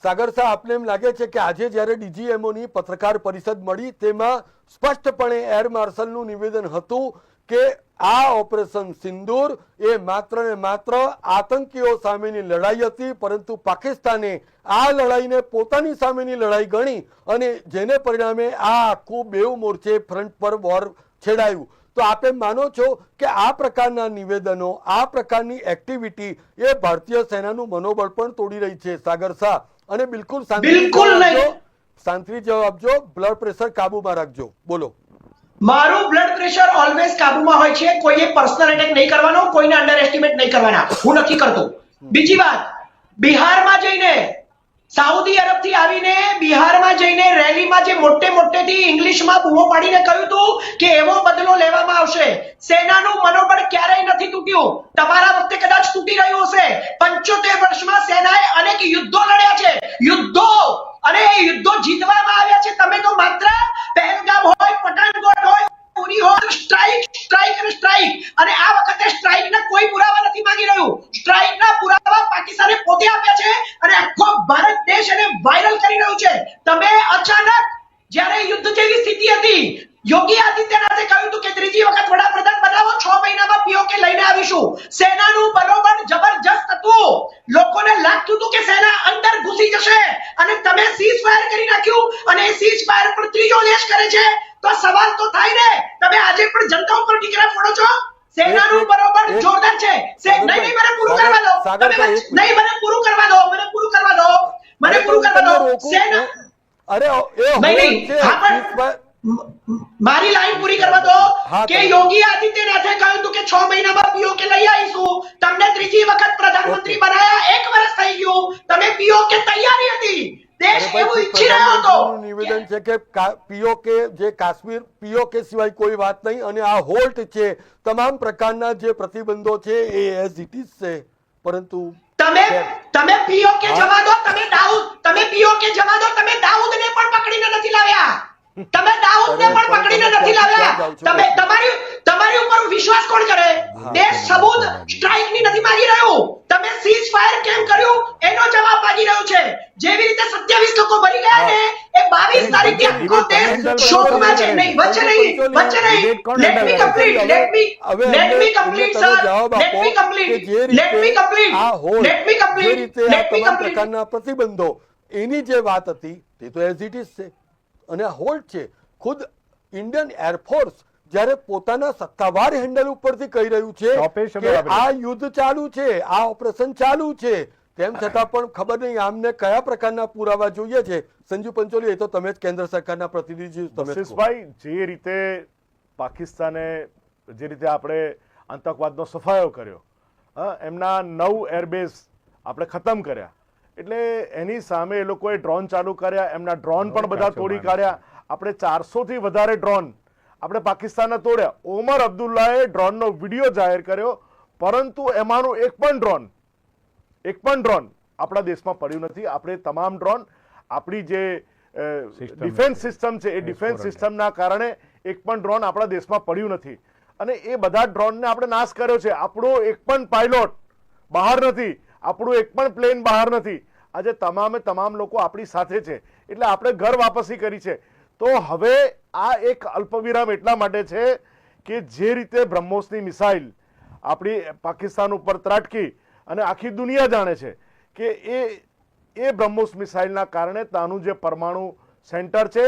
S1: સાગર શાહ, આપને એમ લાગે છે કે આજે જ્યારે ડીજીએમઓની પત્રકાર પરિષદ મળી તેમાં સ્પષ્ટપણે એર માર્શલનું નિવેદન હતું કે આ ઓપરેશન સિંદૂર એ માત્ર ને માત્ર આતંકીઓ સામેની લડાઈ હતી, પરંતુ પાકિસ્તાને આ લડાઈને પોતાની સામેની લડાઈ ગણી અને જેને પરિણામે આ આખું બેઉ મોરચે ફ્રન્ટ પર વોર છેડાયું. તો આપ એમ માનો છો કે આ પ્રકારના નિવેદનો, આ પ્રકારની એક્ટિવિટી એ ભારતીય સેનાનું મનોબળ પણ તોડી રહી છે? સાગર શાહ, અને બિલકુલ શાંતિથી જવાબ આપજો, બ્લડ પ્રેશર કાબુમાં રાખજો. બોલો.
S3: મારું બ્લડ પ્રેશર ઓલવેઝ કાબુમાં હોય છે. કોઈએ પર્સનલ એટેક નહીં કરવાનો, કોઈને અંડર એસ્ટિમેટ નહીં કરવાના, હું નથી કરતો. બીજી વાત, બિહારમાં જઈને, સાઉદી અરબથી આવીને બિહારમાં જઈને રેલીમાં જે મોટેથી ઇંગ્લિશમાં બૂમો પાડીને કહ્યું હતું કે એવો બદલો લેવામાં આવશે. સેનાનું મનોબળ ક્યારેય નથી તૂટ્યું. તમારા વખતે કદાચ તૂટી રહ્યું હશે. 75 વર્ષમાં સેનાએ અનેક યુદ્ધો લડ્યા છે, યુદ્ધો, અને એ યુદ્ધો જીતવામાં આવ્યા છે. તમે તો માત્ર પહેલગામ હોય, પઠાનકોટ હોય, ઉરી હોય, સ્ટ્રાઇક, અને આ વખતે સ્ટ્રાઇકના કોઈ પુરાવા નથી માંગી રહ્યું. સ્ટ્રાઇકના પુરાવા પાકિસ્તાને પોતે આપ્યા છે અને આખો ભારત દેશ એને વાયરલ કરી રહ્યું છે. તમે અચાનક જ્યારે યુદ્ધ જેવી સ્થિતિ હતી, યોગી આદિત્યનાથે કહ્યું હતું કે ત્રીજી વખત વડાપ્રધાન બનાવો, 6 મહિનામાં પીઓકે લઈને આવીશું. સેનાનું બરોબર જબરજસ્ત હતું. લોકોને લાગતું હતું કે સેના અંદર ઘૂસી જશે, અને તમે સીઝ ફાયર કરી નાખ્યું, અને સીઝ ફાયર પર ત્રીજો દેશ કરે છે. તો સવાલ તો થાય ને, તમે આજે પણ જનતા ઉપર ટીકરા ફોડો છો. સેનાનું બરોબર જોરદાર છે. નહીં, મને પૂરું કરવા દો. નહીં, મને પૂરું કરવા દો. સેના,
S1: અરે
S3: મારી લાઈન પૂરી કરવા દો. કે યોગી આદિત્યનાથે કહ્યું હતું કે 6 મહિનામાં પીઓકે લઈ આવીશું. તમને ત્રીજી વખત પ્રધાનમંત્રી બનાયા, 1 વર્ષ થઈ ગયું, તમે પીઓકે તૈયારી હતી. દેશ એવું ઈચ્છી રહ્યો હતો.
S1: નિવેદન છે કે પીઓકે જે કાશ્મીર પીઓકે સિવાય કોઈ વાત નહીં, અને આ હોલ્ટ છે, તમામ પ્રકારના જે પ્રતિબંધો છે એ એઝ ઇટ ઇઝ છે. પરંતુ
S3: તમે પીઓકે જવા દો, તમે પીઓકે જવા દો, તમે દાઉદને પણ પકડીને નથી લાવ્યા. તમે તમારી ઉપર વિશ્વાસ કોણ કરે? દેશ સબૂત સ્ટ્રાઇકની નથી માંગી રહ્યું. તમે સીઝ ફાયર કેમ કર્યું એનો જવાબ માંગી રહ્યો છે. જેવી રીતે 27 લોકો મરી ગયા ને, એ 22 તારીખે આખો દેશ શોકમાં છે. નહીં, વચ્ચે નહીં. Let me complete.
S1: પ્રકારના પ્રતિબંધો એની જે વાત હતી તે તો એઝ ઇટ ઇઝ છે, અને હોલ્ડ છે. ખુદ ઇન્ડિયન એરફોર્સ જ્યારે પોતાના સત્તાવાર હેન્ડલ ઉપરથી કહી રહ્યું છે કે આ યુદ્ધ ચાલુ છે, આ ઓપરેશન ચાલુ છે, તેમ છતાં પણ ખબર નહીં આમને કયા પ્રકારના પુરાવા જોઈએ છે. સંજુ પંચોલી, એ તો તમે જ કેન્દ્ર સરકારના પ્રતિનિધિ, તમે
S4: ભાઈ, જે રીતે પાકિસ્તાને જે રીતે આપણે આતંકવાદનો સફાયો કર્યો, એમના 9 એરબેઝ આપણે ખતમ કર્યા, એટલે એની સામે એ લોકોએ ડ્રોન ચાલુ કર્યા, એમના ડ્રોન પણ બધા તોડી કાઢ્યા. આપણે 400 થી વધારે ડ્રોન આપણે પાકિસ્તાનના તોડ્યા. ઓમર અબ્દુલ્લાએ ડ્રોનનો વિડીયો જાહેર કર્યો, પરંતુ એમાંનું એક પણ ડ્રોન આપણા દેશમાં પડ્યું નથી. આપણે તમામ ડ્રોન, આપણી જે ડિફેન્સ સિસ્ટમ છે એ ડિફેન્સ સિસ્ટમના કારણે એક પણ ડ્રોન આપણા દેશમાં પડ્યું નથી, અને એ બધા ડ્રોનને આપણે નાશ કર્યો છે. આપણો એક પણ પાયલોટ બહાર નથી, આપણું એક પણ પ્લેન બહાર નથી. આજે તમામ લોકો આપણી સાથે છે, એટલે આપણે ઘર વાપસી કરી છે. તો હવે આ એક અલ્પવિરામ એટલા માટે છે કે જે રીતે બ્રહ્મોસની મિસાઇલ આપણી પાકિસ્તાન ઉપર ત્રાટકી, અને આખી દુનિયા જાણે છે કે એ બ્રહ્મોસ મિસાઇલના કારણે ત્યાંનું જે પરમાણુ સેન્ટર છે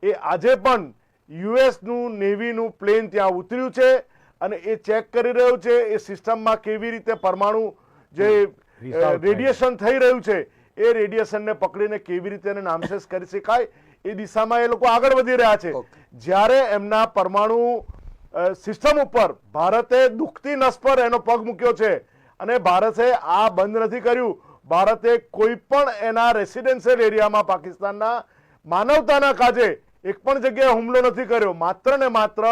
S4: એ આજે પણ યુએસનું નેવીનું પ્લેન ત્યાં ઉતર્યું છે, અને એ ચેક કરી રહ્યું છે એ સિસ્ટમમાં કેવી રીતે પરમાણુ જે રેડિયેશન થઈ રહ્યું છે એ રેડિયેશનને પકડીને કેવી રીતે એને નામશેષ કરી શકાય એ દિશામાં એ લોકો આગળ વધી રહ્યા છે. જ્યારે એમના પરમાણુ સિસ્ટમ ઉપર ભારતે દુખતી નસ પર એનો પગ મૂક્યો છે, અને ભારતે આ બંધ નથી કર્યું. ભારતે કોઈ પણ એના રેસિડેન્શિયલ એરિયામાં પાકિસ્તાનના માનવતાના કાજે એક પણ જગ્યાએ હુમલો નથી કર્યો. માત્ર ને માત્ર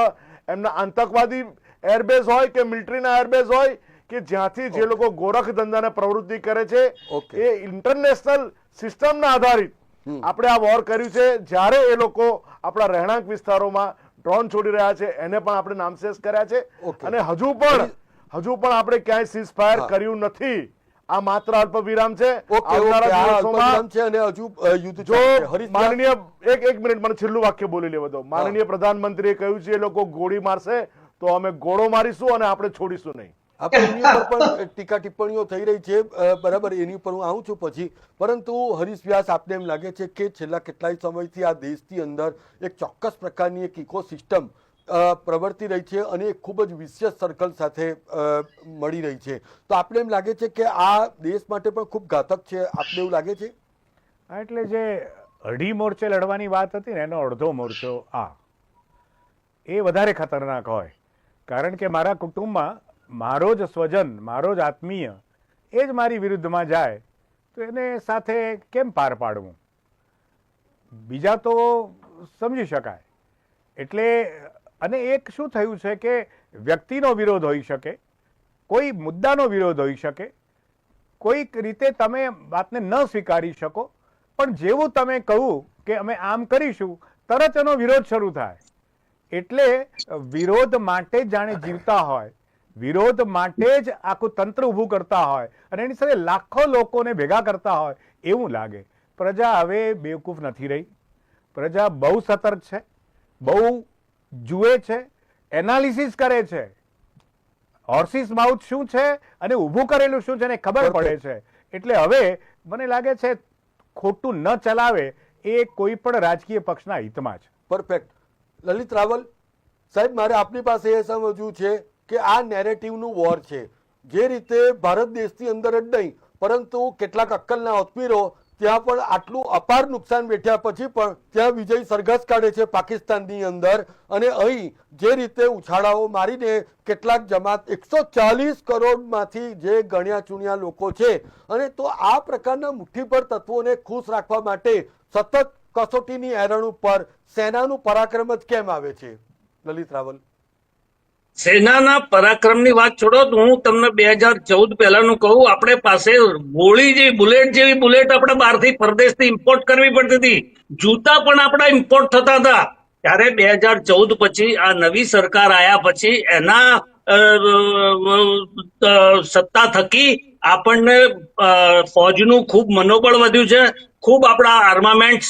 S4: એમના આતંકવાદી એરબેઝ હોય કે મિલિટરીના એરબેઝ હોય કે જ્યાંથી જે લોકો ગોરખ ધંધાને પ્રવૃત્તિ કરે છે
S1: ઓકે.
S4: એ ઇન્ટરનેશનલ સિસ્ટમના આધારિત આપણે આ વોર કર્યું છે. જ્યારે એ લોકો આપણા રહેણાંક વિસ્તારોમાં ડ્રોન છોડી રહ્યા છે એને પણ આપણે નામશેષ કર્યા છે.
S1: ઓકે.
S4: અને હજુ પણ આપણે ક્યાંય સીઝ ફાયર
S1: હા.
S4: કર્યું નથી. આ માત્ર અલ્પ વિરામ છે.
S1: ઓકે,
S4: આવનારા
S1: ઓકે, આ
S4: દિવસોમાં
S1: અલ્પવિરામ છે અને હજુ યુદ્ધ
S4: જો
S1: ચાલુ છે. હરીશ
S4: માનનીય એક મિનિટ મને છેલ્લું વાક્ય બોલી લેવા દો. માનનીય પ્રધાનમંત્રીએ કહ્યું છે એ લોકો ગોળી મારશે તો અમે ગોળો મારીશું અને આપણે છોડીશું નહીં.
S1: આપણે એની ઉપર પણ ટીકા ટિપ્પણીઓ થઈ રહી છે, બરાબર, એની ઉપર હું આવું છું પછી. પરંતુ હરીશ વ્યાસ, આપને એમ લાગે છે કે છેલ્લા કેટલાય સમયથી આ દેશની અંદર એક ચોક્કસ પ્રકારની એક ઇકોસિસ્ટમ પ્રવર્તી રહી છે અને એક ખૂબ જ વિશેષ સર્કલ સાથે મળી રહી છે, તો આપને એમ લાગે છે કે આ દેશ માટે પણ ખૂબ ઘાતક છે? આપને એવું લાગે છે?
S5: એટલે જે અઢી મોરચે લડવાની વાત હતી ને એનો અડધો મોરચો એ વધારે ખતરનાક હોય. કારણ કે મારા કુટુંબમાં મારો જ સ્વજન, મારો જ આત્મીય એ જ મારી વિરુદ્ધમાં જાય તો એને સાથે કેમ પાર પાડવું? બીજા તો સમજી શકાય. એટલે અને એક શું થયું છે કે વ્યક્તિનો વિરોધ હોઈ શકે, કોઈ મુદ્દાનો વિરોધ હોઈ શકે, કોઈક રીતે તમે વાતને ન સ્વીકારી શકો, પણ જેવું તમે કહું કે અમે આમ કરીશું તરત એનો વિરોધ શરૂ થાય. એટલે વિરોધ માટે જ જાણે જીવતા હોય, વિરોધ માટે જ આખું તંત્ર ઊભું કરતા હોય અને એની સાથે લાખો લોકોને ભેગા કરતા હોય એવું લાગે. પ્રજા હવે બેવકૂફ નથી રહી. પ્રજા બહુ સતર્ક છે, બહુ જુએ છે, એનાલિસિસ કરે છે. હોર્સિસ માઉથ શું છે અને ઊભું કરેલું શું છે એને ખબર પડે છે. એટલે હવે મને લાગે છે ખોટું ન ચલાવે એ કોઈ પણ રાજકીય પક્ષના હિતમાં છે.
S1: પરફેક્ટ. લલિત રાવલ સાહેબ, મારે આપની પાસે એ સમજવું છે કે આ નેરેટિવનું વોર છે. જે રીતે ભારત દેશની અંદર જ નહીં પરંતુ કેટલાક અક્કલના ઓતમીરો ત્યાં પણ આટલું અપાર નુકસાન વેઠ્યા પછી પણ ત્યાં વિજય સરઘસ કાઢે છે પાકિસ્તાનની અંદર, અને અહીં જે રીતે ઉછાળાઓ મારીને કેટલાક જમાત 140 કરોડમાંથી જે ગણ્યા ચૂણ્યા લોકો છે, અને તો આ પ્રકારના મુઠ્ઠીભર તત્વોને ખુશ રાખવા માટે સતત કસોટીની એરણ ઉપર સેનાનું પરાક્રમ જ કેમ આવે છે? લલિત રાવલ.
S2: સેનાના પરાક્રમની વાત છોડો તો હું તમને 2014 પહેલાનું કહું, આપણે પાસે ગોળી જેવી બુલેટ આપણે બહારથી પરદેશથી ઇમ્પોર્ટ કરવી પડતી હતી. જૂતા પણ આપણા ઇમ્પોર્ટ થતા હતા. ત્યારે 2014 પછી આ નવી સરકાર આયા પછી એના સત્તા થકી આપણને ફોજનું ખૂબ મનોબળ વધ્યું છે. ખૂબ આપણા આર્મામેન્ટ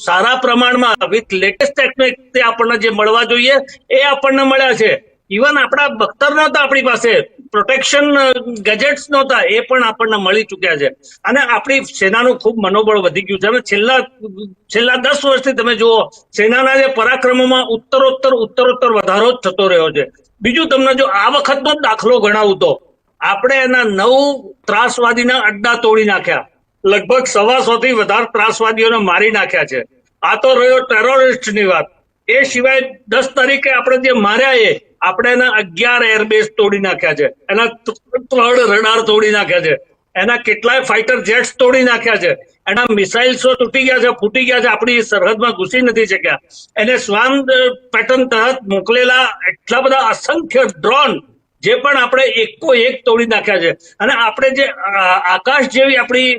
S2: સારા પ્રમાણમાં વિથ લેટેસ્ટ ટેકનિક આપણને જે મળવા જોઈએ એ આપણને મળ્યા છે. ઇવન આપણા બખ્તર નહોતા આપણી પાસે, પ્રોટેક્શન ગેજેટ્સ નહોતા, એ પણ આપણને મળી ચુક્યા છે. અને આપણી સેનાનું ખૂબ મનોબળ વધી ગયું છે. અને છેલ્લા 10 વર્ષથી તમે જુઓ સેનાના જે પરાક્રમોમાં ઉત્તરોત્તર વધારો જ થતો રહ્યો છે. બીજું તમને જો આ વખતનો દાખલો ગણાવું તો આપણે એના 9 ત્રાસવાદીના અડ્ડા તોડી નાખ્યા, લગભગ 125 થી વધારે ત્રાસવાદીઓને મારી નાખ્યા છે. આ તો રહ્યો ટેરોરિસ્ટની વાત. એ સિવાય 10 તારીખે આપણે જે માર્યા એ આપણે એના 11 એરબેઝ તોડી નાખ્યા છે, એના 3 રડાર તોડી નાખ્યા છે, એના કેટલાય ફાઇટર જેટ્સ તોડી નાખ્યા છે, એના મિસાઇલ્સો તૂટી ગયા છે, ફૂટી ગયા છે, આપણી સરહદમાં ઘૂસી નથી શક્યા. એને સ્વામ પેટર્ન તહત મોકલેલા એટલા બધા અસંખ્ય ડ્રોન જે પણ આપણે એક તોડી નાખ્યા છે. અને આપણે જે આકાશ જેવી આપણી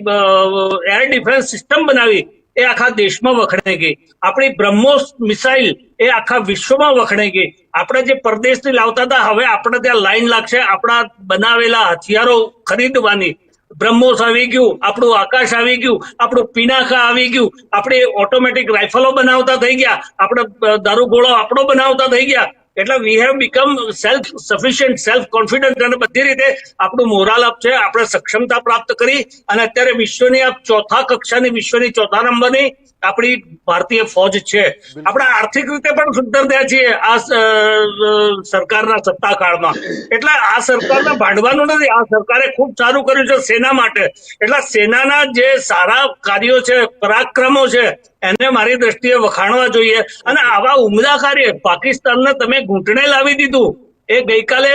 S2: એર ડિફેન્સ સિસ્ટમ બનાવી એ આખા દેશમાં વખણાઈ ગઈ. આપણી બ્રહ્મોસ મિસાઇલ એ આખા વિશ્વમાં વખણાઈ ગઈ. આપણે જે પરદેશથી લાવતા હતા હવે આપણે ત્યાં લાઈન લાગશે આપણા બનાવેલા હથિયારો ખરીદવાની. બ્રહ્મોસ આવી ગયું, આપણું આકાશ આવી ગયું, આપણું પિનાકા આવી ગયું, આપણે ઓટોમેટિક રાઇફલો બનાવતા થઈ ગયા, આપણે દારૂગોળો આપણો બનાવતા થઈ ગયા. એટલે we have become self sufficient, self confident, અને બધી રીતે આપણું મોરાલ અપ છે. આપણે સક્ષમતા પ્રાપ્ત કરી અને અત્યારે વિશ્વની આ ચોથા કક્ષાની, વિશ્વની ચોથા નંબરની આપણી ભારતીય ફોજ છે. આપણે આર્થિક રીતે પણ સુધર થયા છીએ આ સરકારના સત્તાકાળમાં. એટલે આ સરકારને ભાંડવાનું નથી, આ સરકારે ખૂબ સારું કર્યું છે સેના માટે. એટલે સેનાના જે સારા કાર્યો છે, પરાક્રમો છે, એને મારી દ્રષ્ટિએ વખાણવા જોઈએ. અને આવા ઉમદા કાર્ય પાકિસ્તાનને તમે ઘૂંટણે લાવી દીધું. એ ગઈકાલે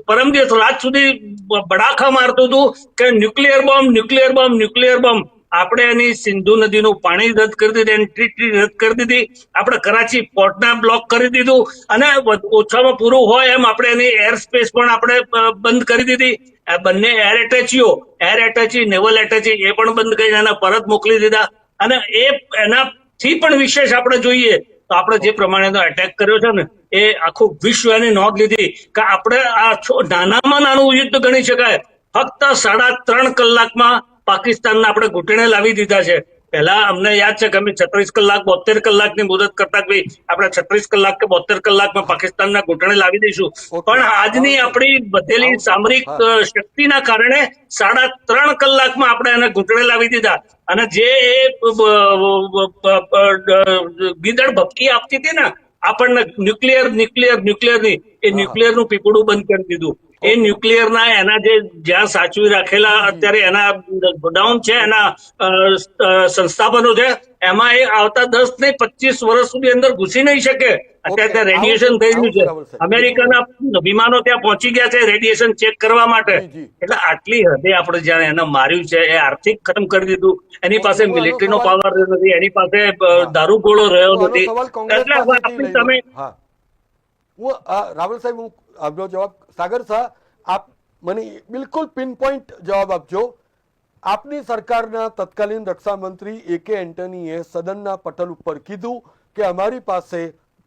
S2: પરમ દિવસ રાત સુધી બડાખા મારતું હતું કે ન્યુક્લિયર બોમ્બ. આપણે એની સિંધુ નદીનું પાણી રદ કરી દીધું, એન્ટ્રી રદ કરી દીધી, આપણે કરાચી પોર્ટના બ્લોક કરી દીધું, અને ઓછામાં પૂરું હોય એમ આપણે એની એર સ્પેસ પણ આપણે બંધ કરી દીધી. આ બંને એર એટેચી નેવલ એટેચી એ પણ બંધ કરી એના પરત મોકલી દીધા. અને એનાથી પણ વિશેષ આપણે જોઈએ તો આપણે જે પ્રમાણેનો એટેક કર્યો છે ને એ આખું વિશ્વ એની નોંધ લીધી કે આપણે આ નાનામાં નાનું યુદ્ધ ગણી શકાય. ફક્ત 3.5 કલાકમાં પાકિસ્તાનને આપણે ઘૂંટણે લાવી દીધા છે. પહેલા અમને યાદ છે કે અમે 36 કલાક 72 કલાકની મુદત કરતા કે ભાઈ આપણે 36 કલાક કે 72 કલાકમાં પાકિસ્તાનના ઘૂંટણે લાવી દઈશું. પણ આજની આપણી વધેલી સામરિક શક્તિના કારણે 3.5 કલાકમાં આપણે એને ઘૂંટણે લાવી દીધા. અને જે ગીદડ ભપકી આપતી હતી ને આપણને ન્યુક્લિયરની એ ન્યુક્લિયરનું પીપળું બંધ કરી દીધું. એ ન્યુક્લિયરના એના જે જ્યાં સાચવી રાખેલા અત્યારે એના ગોડાઉન છે, એના સંસ્થાપનો છે, એમાં એ આવતા 10 નહીં 25 વર્ષ સુધી અંદર ઘૂસી નહીં શકે. અત્યારે ત્યાં રેડિયેશન થઈ રહ્યું છે. અમેરિકાના વિમાનો ત્યાં પહોંચી ગયા છે રેડિયેશન ચેક કરવા માટે. એટલે આટલી હદે આપણે જયારે એને માર્યું છે, એ આર્થિક ખતમ કરી દીધું. એની પાસે મિલિટરીનો પાવર નથી, એની પાસે દારૂગોળો રહ્યો નથી. એટલે આપણે તમે
S1: રાવલ સાહેબ, હું આપનો જવાબ સાગર શાહ, આપ મને બિલકુલ પિન પોઈન્ટ જવાબ આપજો. આપની સરકારના તત્કાલીન રક્ષા મંત્રી A.K. એન્ટનીએ સદનના પટલ ઉપર કીધું કે અમારી પાસે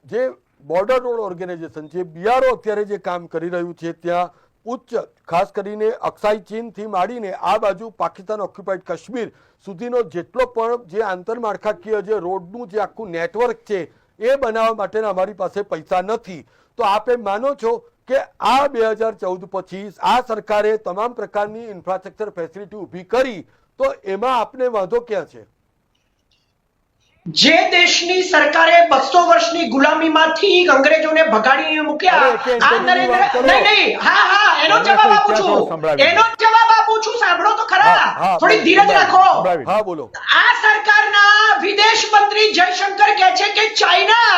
S1: જે બોર્ડર રોડ ઓર્ગેનાઇઝેશન છે, BRO અત્યારે જે કામ કરી રહ્યું છે, ત્યાં ઉચ્ચ ખાસ કરીને અક્સાઈ ચીનથી માંડીને આ બાજુ પાકિસ્તાન ઓક્યુપાઈડ કાશ્મીર સુધીનો જેટલો પણ જે આંતરમાળખાકીય જે રોડનું જે આખું નેટવર્ક છે એ બનાવવા માટેના અમારી પાસે પૈસા નથી. તો આપ એમ માનો છો કે આ 2014 પછી આ સરકારે તમામ પ્રકારની ઇન્ફ્રાસ્ટ્રક્ચર ફેસિલિટી ઊભી કરી, તો એમાં આપને વાંધો ક્યાં છે?
S3: જે દેશની સરકારે 200 વર્ષની ગુલામીમાંથી અંગ્રેજોને ભગાડીને મૂક્યા, આ નરેન્દ્ર નહીં, હા એનો જવાબ આપું છું, સાંભળો તો ખરા, થોડી ધીરજ રાખો.
S1: હા બોલો.
S3: આ સરકારના વિદેશ મંત્રી જયશંકર કહે છે કે ચાઇના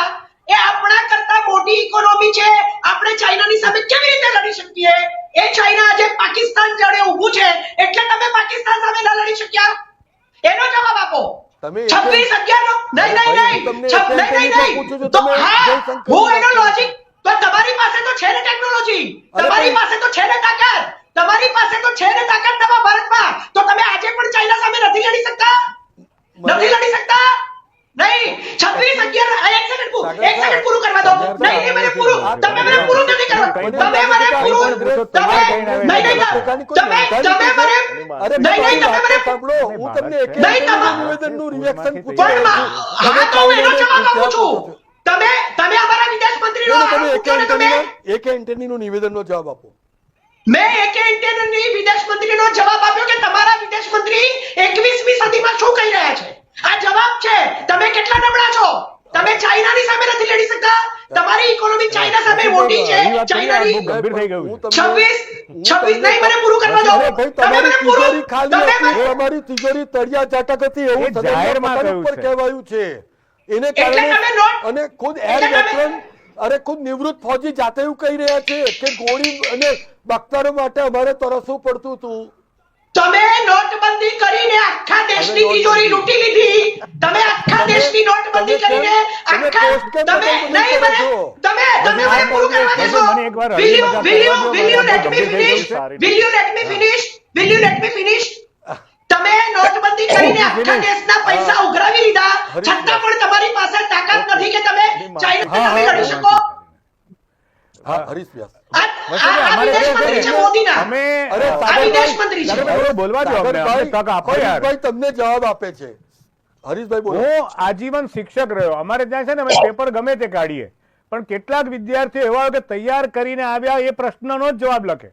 S3: એ આપણા કરતા મોટી ઇકોનોમી છે, આપણે ચાઇનાની સામે કેવી રીતે લડી શકીએ? એ ચાઇના આજે પાકિસ્તાન જોડે ઊભું છે, એટલે તમે પાકિસ્તાન સામે ન લડી શક્યા? એનો જવાબ આપો. 26/11 નહીં, તો હું એનો લોજિક, તો તમારી પાસે તો છે ને ટેકનોલોજી, તમારી પાસે તો છે ને તાકાત, તમારી પાસે તો છે ને તાકાત નવા ભારતમાં, તો તમે આજે પણ ચાઇના સામે નથી લડી શકતા? નહીં. 26/11 એક સેકન્ડ પૂરું કરવા દો. નહીં મને પૂરું, તમે મને પૂરું નથી કરવા, તમે મને પૂરું, તમે મને
S1: સાંભળો, હું તમને નિવેદનનું રિએક્શન
S3: પણ હા તો હું એનો જવાબ આપું છું. તમે અમારા વિદેશ મંત્રીનો તમે
S1: A.K. એન્ટનીનું નિવેદનનો જવાબ આપો.
S3: મેં A.K. એન્ટની વિદેશ મંત્રીનો જવાબ આપ્યો કે તમારા વિદેશ મંત્રી 21મી સદીમાં શું કહી રહ્યા છે. આ જવાબ છે. તમે કેટલા નબળા છો? તમે ચાઇનાની સામે નથી લડી શકતા? તમારી ઇકોનોમી ચાઇના સામે મોટી છે. ચાઇનાની
S5: ગંભીર થઈ ગયું.
S3: 26 નહીં, મને પૂરું કરવા દો.
S1: તમારી તિજોરી ખાલી હતી, તમારી તિજોરી તળિયા ચાટક હતી, એવું જાહેરમાં કહેવાયું છે. એને કારણે અને ખુદ એર વેટરન, અરે ખુદ નિવૃત્ત ફૌજી જાતે એવું કહી રહ્યા છે કે ગોળી અને બખ્તરો માટે અમારે તરસવું પડતું હતું.
S3: તમે નોટબંધી કરીને આખા દેશની તિજોરી લૂંટી લીધી. તમે આખા દેશની નોટબંધી કરીને આખા તમે નહીં મને પૂરું કરવા દેશો. Will you let me finish? તમે નોટબંધી કરીને આખા દેશના પૈસા ઉઘરાવી લીધા, છતાં પણ તમારી પાસે તાકાત નથી કે તમે ચાઇના સામે લડી શકો.
S1: હરીશ વ્યાસ, તમને જવાબ આપે છે. હરીશભાઈ બોલો.
S5: હું આજીવન શિક્ષક રહ્યો. અમારે ત્યાં છે ને અમે પેપર ગમે તે કાઢીએ, પણ કેટલાક વિદ્યાર્થીઓ એવા હોય કે તૈયાર કરીને આવ્યા એ પ્રશ્નનો જ જવાબ લખે.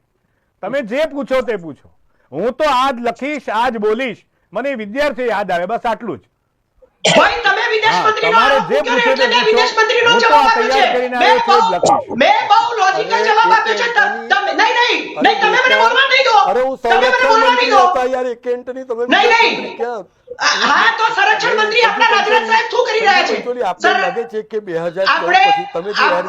S5: તમે જે પૂછો તે પૂછો, હું તો આજ લખીશ, આજ બોલીશ, મને વિદ્યાર્થી યાદ આવે, બસ આટલું જ.
S3: ભાઈ તમે વિદેશ મંત્રીનો આરોપ કર્યો એટલે મેં વિદેશ મંત્રીનો જવાબ આપ્યો છે. મેં બહુ લોજિકલ જવાબ આપ્યો છે. તમે નહીં તમે મને બોલવા નહીં દો.
S1: અરે હું સંરક્ષણ મંત્રી હતા યાર, A.K. એન્ટની તમે
S3: નહીં. હા તો સંરક્ષણ મંત્રી આપણા રાજનાથ સાહેબ શું કરી રહ્યા છે?
S1: આપને લાગે છે કે 2014 પછી તમે જે વાત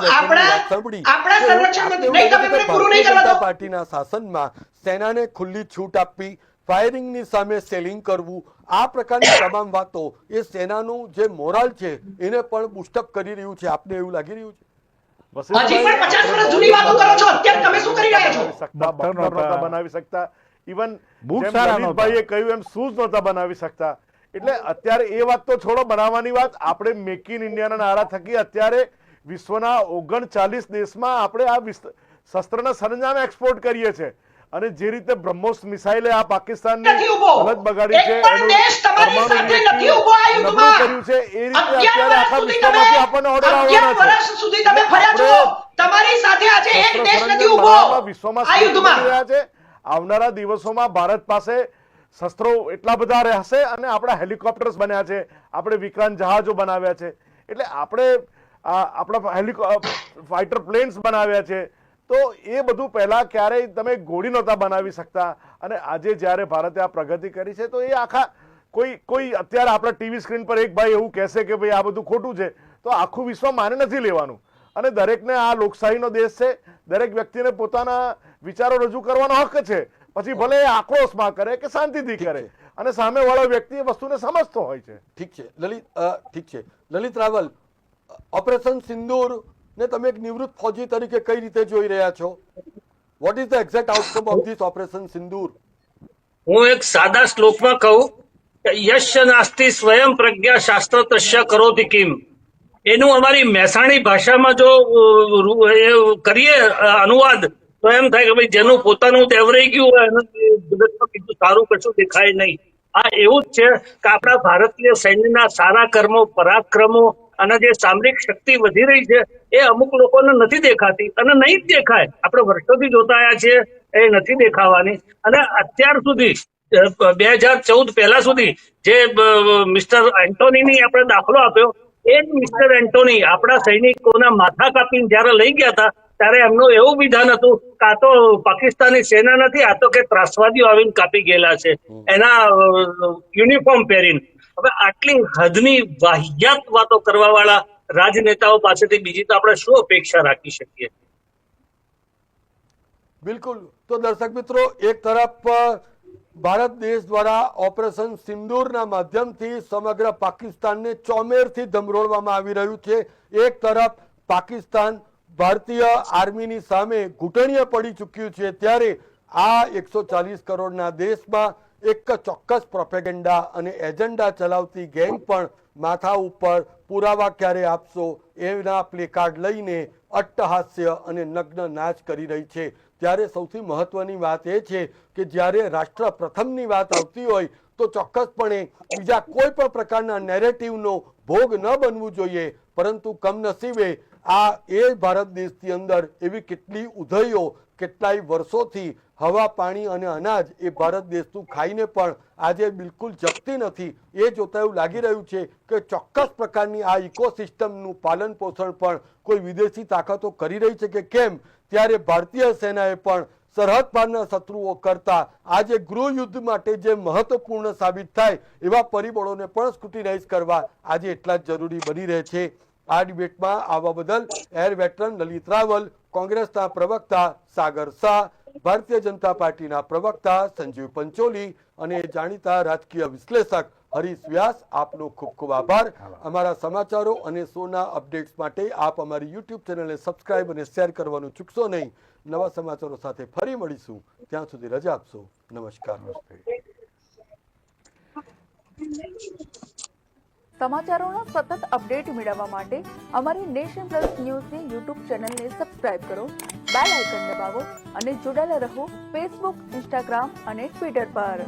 S1: સાંભળી,
S3: આપણા સંરક્ષણ મંત્રી નહીં, તમે મને પૂરું નહીં કરવા દો.
S1: પાર્ટીના શાસનમાં સેનાને ખુલ્લી છૂટ આપવી, ફાયરિંગની સામે સેલિંગ કરવું, આ પ્રકારની તમામ વાતો એ સેનાનું જે મોરાલ છે એને પણ બુસ્ટઅપ કરી રહ્યું છે. આપને એવું લાગી રહ્યું છે?
S3: હજી પણ 50 વર્ષ જૂની વાતો કરો છો. અત્યારે તમે શું કરી રહ્યા છો?
S4: બખ્તર નહોતા બનાવી શકતા. ઇવન
S5: બૂટ સારા નહોતા.
S4: લલિતભાઈએ કહ્યું એમ શૂઝ નહોતા બનાવી શકતા. એટલે અત્યારે એ વાત તો છોડો, બનાવવાની વાત. આપણે મેક ઇન ઇન્ડિયાના નારા થકી અત્યારે વિશ્વના 39 દેશમાં આપણે આ શસ્ત્રના સરંજામ એક્સપોર્ટ કરીએ છીએ. અને જે રીતે બ્રહ્મોસ મિસાઇલે આ પાકિસ્તાનની
S3: નથી ઊભો.
S4: હાલત બગાડી છે,
S3: એક પણ દેશ તમારી સાથે નથી ઊભો આ યુદ્ધમાં.
S4: નબળું કર્યું છે, એ રીતે
S3: 11
S4: અત્યારે આખા
S3: વર્ષ સુધી
S4: વિશ્વમાંથી આપણને ઓર્ડર
S3: 11
S4: આવવાના છે.
S3: વર્ષ સુધી તમે ફર્યા છો. તમારી સાથે આજે એક
S4: શસ્ત્ર
S3: દેશ નથી
S4: સરંજામ
S3: ઊભો
S4: બનાવવામાં વિશ્વમાં
S3: આ યુદ્ધમાં.
S4: રહ્યા છે. આવનારા દિવસોમાં ભારત પાસે શસ્ત્રો એટલા બધા રહેશે અને આપણા હેલિકોપ્ટર્સ બન્યા છે, આપણે વિક્રાંત જહાજો બનાવ્યા છે, એટલે આપણે આપણા ફાઇટર પ્લેન્સ બનાવ્યા છે. તો એ બધું પહેલા ક્યારેય તમે ગોળી નહોતા બનાવી શકતા. અને આજે જ્યારે ભારતે આ પ્રગતિ કરી છે તો એ આખા કોઈ અત્યારે આપણા ટીવી સ્ક્રીન પર એક ભાઈ એવું કહેશે કે ભાઈ આ બધું ખોટું છે, તો આખું વિશ્વ માને નથી લેવાનું. અને દરેકને આ લોકશાહીનો દેશ છે, દરેક વ્યક્તિને પોતાના વિચારો રજૂ કરવાનો હક છે. પછી ભલે એ આક્રોશમાં કરે કે શાંતિથી કરે, અને સામેવાળો વ્યક્તિ એ વસ્તુને સમજતો હોય છે.
S1: ઠીક છે. લલિત રાવલ, ઓપરેશન સિંદૂર ને તમે એક નિવૃત્ત ફૌજી તરીકે કઈ રીતે જોઈ રહ્યા છો? What is the exact outcome of this operation સિંદૂર?
S2: હું એક સાદા શ્લોકમાં કહું કે યશ નાસ્તિ સ્વયં પ્રજ્ઞા શાસ્ત્ર તસ્ય કરોતિ કિમ. એનું અમારી મહેસાણી ભાષામાં જો કરીએ અનુવાદ તો એમ થાય કે ભાઈ જેનું પોતાનું તેવરાઈ ગયું હોય એનું જગતમાં બીજું સારું કશું દેખાય નહીં. આ એવું જ છે કે આપણા ભારતીય સૈન્યના સારા કર્મો, પરાક્રમો અને જે સામરિક શક્તિ વધી રહી છે એ અમુક લોકોને નથી દેખાતી અને નહીં જ દેખાય. આપણે વર્ષોથી જોતા આવ્યા છીએ, એ નથી દેખાવાની. અને અત્યાર સુધી 2014 પહેલા સુધી જે મિસ્ટર એન્ટોનીની આપણે દાખલો આપ્યો, એ જ મિસ્ટર એન્ટોની આપણા સૈનિકોના માથા કાપીને જયારે લઈ ગયા હતા ત્યારે એમનું એવું વિધાન હતું કે આ તો પાકિસ્તાની સેના નથી, આ તો કે ત્રાસવાદીઓ આવીને કાપી ગયેલા છે એના યુનિફોર્મ પહેરીને. હવે આટલી હદની વાહિયાત વાતો કરવા વાળા રાજનેતાઓ પાસેથી બીજી તો આપણે શું અપેક્ષા રાખી શકીએ?
S1: બિલકુલ. તો દર્શક મિત્રો, એક તરફ ભારત દેશ દ્વારા ઓપરેશન સિંદૂરના માધ્યમથી સમગ્ર પાકિસ્તાનને ચોમેરથી ધમરોળવામાં આવી રહ્યું છે. એક તરફ પાકિસ્તાન ભારતીય આર્મીની સામે ઘૂંટણીએ પડી ચૂક્યું છે, ત્યારે આ 140 કરોડના દેશમાં એક ચોક્કસ પ્રોપેગેન્ડા અને એજન્ડા ચલાવતી ગેંગ પણ માથા ઉપર પુરાવા ક્યારે આપશો એના પ્લેકાર્ડ લઈને અટ્ટહાસ્ય અને નગ્ન નાચ કરી રહી છે. ત્યારે સૌથી મહત્વની વાત એ છે કે જ્યારે રાષ્ટ્ર પ્રથમની વાત આવતી હોય તો ચોક્કસપણે બીજા કોઈ પણ પ્રકારના નેરેટિવનો ભોગ ન બનવું જોઈએ. પરંતુ કમનસીબે આ એ ભારત દેશની અંદર એવી કેટલી ઉધઈઓ કેટલાય વર્ષોથી હવા, પાણી અને અનાજ એ ભારત દેશનું ખાઈને પણ આજે બિલકુલ જપતી નથી. એ જોતા એવું લાગી રહ્યું છે કે ચોક્કસ પ્રકારની આ ઇકોસિસ્ટમનું પાલન પોષણ પણ કોઈ વિદેશી તાકાતો કરી રહી છે કે કેમ? ત્યારે ભારતીય સેનાએ પણ સરહદ પારના શત્રુઓ કરતા આજે ગૃહ યુદ્ધ માટે જે મહત્વપૂર્ણ સાબિત થાય એવા પરિબળોને પણ સ્ક્રુટિનાઇઝ કરવા આજે એટલા જ જરૂરી બની રહે છે. આ ડિબેટમાં આવવા બદલ એર વેટરન લલિત રાવલ, કોંગ્રેસના પ્રવક્તા સાગર શાહ, ભારતીય જનતા પાર્ટીના પ્રવક્તા સંજીવ પંચોલી અને જાણીતા રાજકીય વિશ્લેષક હરીશ વ્યાસ, આપનો ખૂબ ખૂબ આભાર. અમારા સમાચારો અને શોના અપડેટ્સ માટે આપ અમારી યુટ્યુબ ચેનલને સબસ્ક્રાઇબ અને શેર કરવાનું ચૂકશો નહીં. નવા સમાચારો સાથે ફરી મળીશું. ત્યાં સુધી રજા આપશો. નમસ્કાર.
S6: સમાચારોનો સતત અપડેટ મેળવવા માટે અમારી નેશન પ્લસ ન્યૂઝની યુટ્યુબ ચેનલને સબસ્ક્રાઇબ કરો, બેલ આઇકન દબાવો અને જોડાયેલા રહો ફેસબુક, ઇન્સ્ટાગ્રામ અને ટ્વિટર પર.